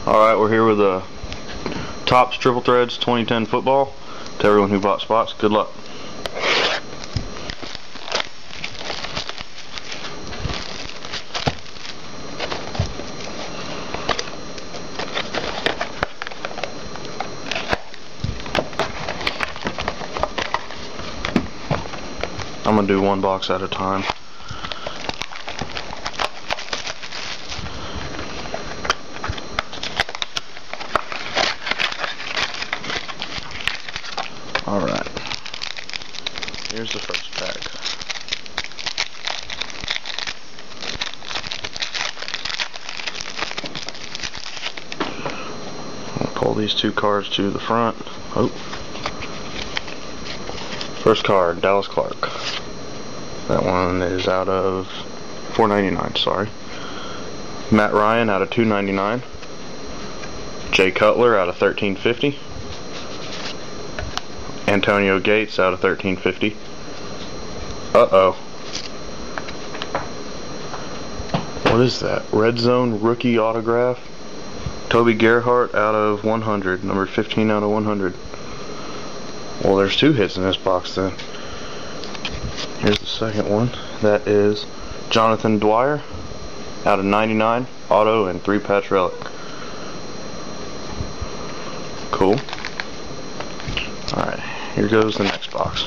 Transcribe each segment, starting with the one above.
Alright, we're here with the Topps Triple Threads 2010 football. To everyone who bought spots, good luck. I'm going to do one box at a time. Alright, here's the first pack. I'll pull these two cards to the front. Oh. First card, Dallas Clark. That one is out of $4.99, sorry. Matt Ryan out of $2.99. Jay Cutler out of $13.50. Antonio Gates out of $13.50. Uh-oh. What is that? Red Zone rookie autograph. Toby Gerhart out of 100. Number 15 out of 100. Well, there's two hits in this box then. Here's the second one. That is Jonathan Dwyer out of 99. Auto and 3-patch relic. Cool. Alright, here goes the next box.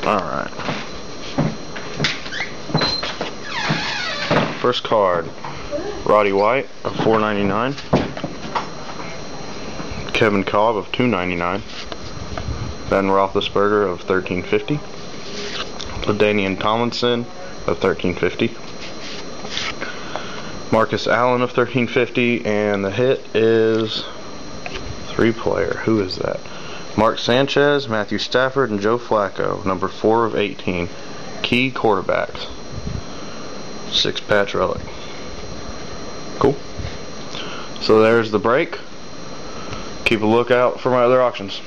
Alright. First card, Roddy White of $4.99. Kevin Cobb of $2.99. Ben Roethlisberger of $13.50. LaDainian Tomlinson of $13.50. Marcus Allen of $13.50, and the hit is 3-player. Who is that? Mark Sanchez, Matthew Stafford, and Joe Flacco, number 4 of 18. Key quarterbacks. 6-patch relic. Cool. So there's the break. Keep a lookout for my other auctions.